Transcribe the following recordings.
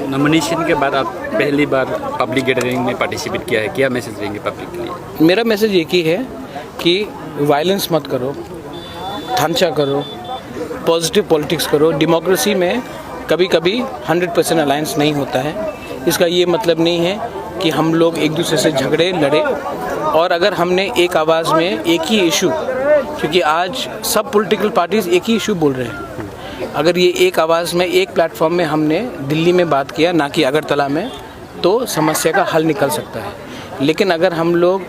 Nomination के बाद आप पहली बार पब्लिक गैदरिंग में पार्टिसिपेट किया है, क्या मैसेज देंगे पब्लिक के लिए? मेरा मैसेज एक ही है कि वायलेंस मत करो, थांचा करो, पॉजिटिव पॉलिटिक्स करो। डेमोक्रेसी में कभी कभी 100% अलायंस नहीं होता है। इसका ये मतलब नहीं है कि हम लोग एक दूसरे से झगड़े लड़े, और अगर हमने एक आवाज़ में एक ही इशू, क्योंकि आज सब पॉलिटिकल पार्टीज एक ही इशू बोल रहे हैं, अगर ये एक आवाज़ में एक प्लेटफॉर्म में हमने दिल्ली में बात किया, ना कि अगरतला में, तो समस्या का हल निकल सकता है। लेकिन अगर हम लोग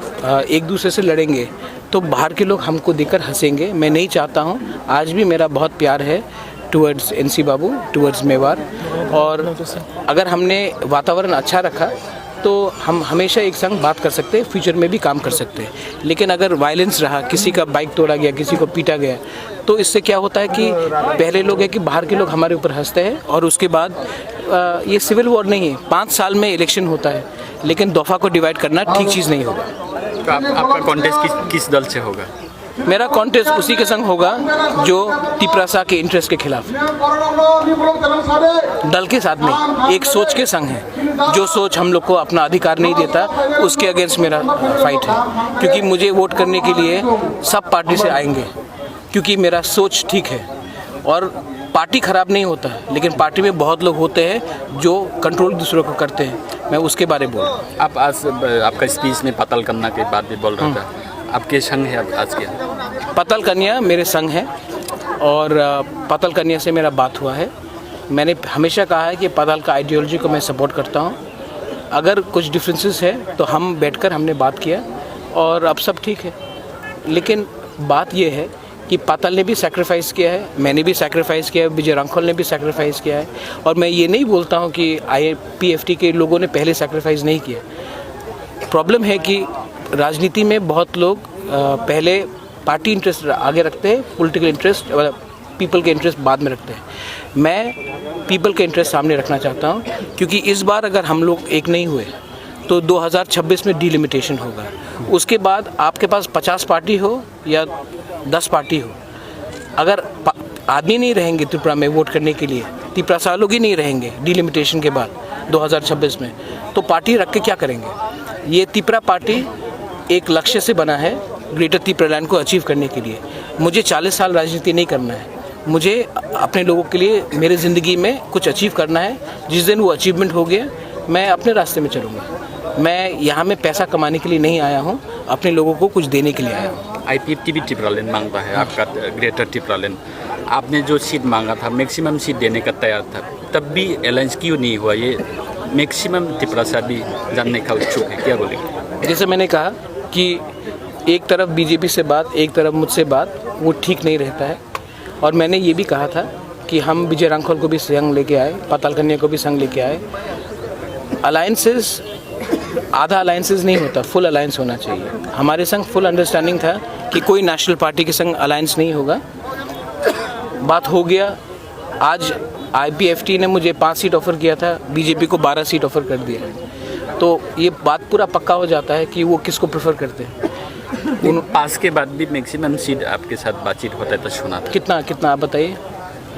एक दूसरे से लड़ेंगे तो बाहर के लोग हमको देखकर हंसेंगे। मैं नहीं चाहता हूँ। आज भी मेरा बहुत प्यार है टुवर्ड्स एनसी बाबू, टुवर्ड्स मेवार, और अगर हमने वातावरण अच्छा रखा तो हम हमेशा एक संग बात कर सकते हैं, फ्यूचर में भी काम कर सकते हैं। लेकिन अगर वायलेंस रहा, किसी का बाइक तोड़ा गया, किसी को पीटा गया, तो इससे क्या होता है कि पहले लोग है कि बाहर के लोग हमारे ऊपर हंसते हैं, और उसके बाद ये सिविल वॉर नहीं है। 5 साल में इलेक्शन होता है, लेकिन दफ़ा को डिवाइड करना ठीक चीज़ नहीं होगा। तो आपका कॉन्टेस्ट किस दल से होगा? मेरा कॉन्टेस्ट उसी के संग होगा जो तिपरासा के इंटरेस्ट के खिलाफ, दल के साथ नहीं, एक सोच के संग है। जो सोच हम लोग को अपना अधिकार नहीं देता, उसके अगेंस्ट मेरा फाइट है। क्योंकि मुझे वोट करने के लिए सब पार्टी से आएंगे, क्योंकि मेरा सोच ठीक है। और पार्टी ख़राब नहीं होता है, लेकिन पार्टी में बहुत लोग होते हैं जो कंट्रोल दूसरों को करते हैं। मैं उसके बारे में बोल रहा हूँ। आप आज आपका स्पीच में पतल कन्या के बात भी बोल रहा था, आपके संग है आज के? पतल कन्या मेरे संग है, और पतल कन्या से मेरा बात हुआ है। मैंने हमेशा कहा है कि पतल का आइडियोलॉजी को मैं सपोर्ट करता हूँ। अगर कुछ डिफरेंसेस है तो हम बैठकर हमने बात किया, और अब सब ठीक है। लेकिन बात यह है कि पतल ने भी सैक्रिफाइस किया है, मैंने भी सैक्रिफाइस किया है, विजय रांखल ने भी सैक्रिफाइस किया है। और मैं ये नहीं बोलता हूँ कि IPFT के लोगों ने पहले सैक्रिफाइस नहीं किया। प्रॉब्लम है कि राजनीति में बहुत लोग पहले पार्टी इंटरेस्ट आगे रखते हैं, पॉलिटिकल इंटरेस्ट, पीपल के इंटरेस्ट बाद में रखते हैं। मैं पीपल के इंटरेस्ट सामने रखना चाहता हूँ, क्योंकि इस बार अगर हम लोग एक नहीं हुए तो 2026 में डिलिमिटेशन होगा। उसके बाद आपके पास 50 पार्टी हो या 10 पार्टी हो, अगर आदमी नहीं रहेंगे त्रिपुरा में वोट करने के लिए, तिपरासा लोग ही नहीं रहेंगे डिलिमिटेशन के बाद 2026 में, तो पार्टी रख के क्या करेंगे? ये त्रिपुरा पार्टी एक लक्ष्य से बना है, ग्रेटर त्रिपुरालैंड को अचीव करने के लिए। मुझे 40 साल राजनीति नहीं करना है, मुझे अपने लोगों के लिए मेरे ज़िंदगी में कुछ अचीव करना है। जिस दिन वो अचीवमेंट हो गया, मैं अपने रास्ते में चलूँगा। मैं यहाँ में पैसा कमाने के लिए नहीं आया हूँ, अपने लोगों को कुछ देने के लिए आया हूँ। IPFT भी त्रिपुरालैंड मांगता है, आपका ग्रेटर त्रिपुरालैंड। आपने जो सीट मांगा था, मैक्सिमम सीट देने का तैयार था, तब भी अलायंस क्यों नहीं हुआ? ये मैक्सिमम त्रिपुरासा भी जानने का उत्सुक है, क्या बोलेंगे? जैसे मैंने कहा कि एक तरफ BJP से बात, एक तरफ मुझसे बात, वो ठीक नहीं रहता है। और मैंने ये भी कहा था कि हम विजय रांखल को भी संग लेके आए, पतल कन्या को भी संग लेके आए। अलायंसेस, आधा अलायंसेस नहीं होता, फुल अलायंस होना चाहिए। हमारे संग फुल अंडरस्टैंडिंग था कि कोई नेशनल पार्टी के संग अलायंस नहीं होगा। बात हो गया। आज IPFT ने मुझे 5 सीट ऑफ़र किया था, BJP को 12 सीट ऑफ़र कर दिया, तो ये बात पूरा पक्का हो जाता है कि वो किसको प्रेफर करते हैं। उन पास के बाद भी मैक्सिमम सीट आपके साथ बातचीत होता है तो सुना था। कितना आप बताइए?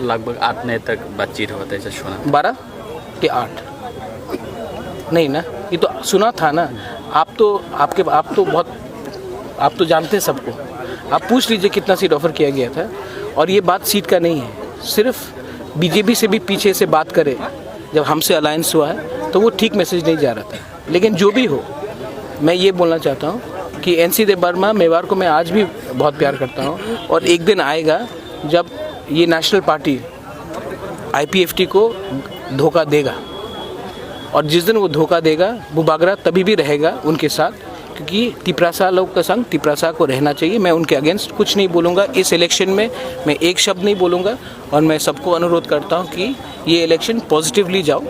लगभग 8 मई तक बातचीत होता है, सुना। 12 के 8 नहीं ना, ये तो सुना था ना। आप तो जानते हैं सबको। आप पूछ लीजिए कितना सीट ऑफ़र किया गया था। और ये बात सीट का नहीं है, सिर्फ BJP से भी पीछे से बात करे जब हमसे अलायंस हुआ है, तो वो ठीक मैसेज नहीं जा रहा था। लेकिन जो भी हो, मैं ये बोलना चाहता हूँ कि NC देव वर्मा मेवार को मैं आज भी बहुत प्यार करता हूँ, और एक दिन आएगा जब ये नेशनल पार्टी IPFT को धोखा देगा, और जिस दिन वो धोखा देगा, बुबागरा तभी भी रहेगा उनके साथ, क्योंकि तिपरासा लोग का संग तिपरासा को रहना चाहिए। मैं उनके अगेंस्ट कुछ नहीं बोलूँगा इस इलेक्शन में, मैं एक शब्द नहीं बोलूँगा। और मैं सबको अनुरोध करता हूँ कि ये इलेक्शन पॉजिटिवली जाओ,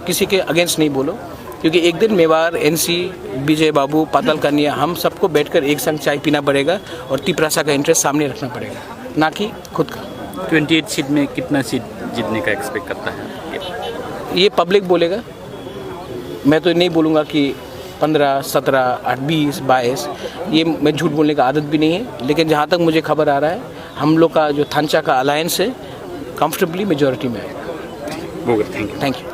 किसी के अगेंस्ट नहीं बोलो, क्योंकि एक दिन मेवार, NC, विजय बाबू, पतल कन्या, हम सबको बैठकर एक संग चाय पीना पड़ेगा, और तिपरासा का इंटरेस्ट सामने रखना पड़ेगा, ना कि खुद का। 28 सीट में कितना सीट जीतने का एक्सपेक्ट करता है? ये पब्लिक बोलेगा। मैं तो नहीं बोलूँगा कि 15, 17, 8, 20, 22, ये मैं झूठ बोलने का आदत भी नहीं है। लेकिन जहाँ तक मुझे खबर आ रहा है, हम लोग का जो थांचा का अलायंस है कंफर्टेबली मेजॉरिटी में आएगा। Thank you.